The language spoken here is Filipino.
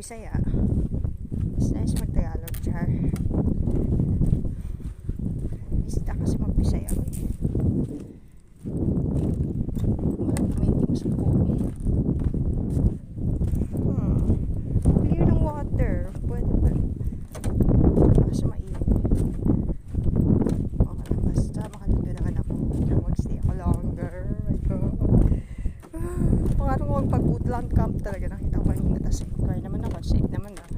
Bisaya. Mas nice mag-Tagalog, char. Bisita kasi mag-Bisaya. Mainting suko. Clear ng water. Pwede ba? Kasi mainit. Okay lang. Basta makalito naman ako. Mag-stay ako longer. My God. Pangarap ko magpag-woodland camp talaga. Nakita ko kanina. Tapos kaya naman ako. Safe naman na.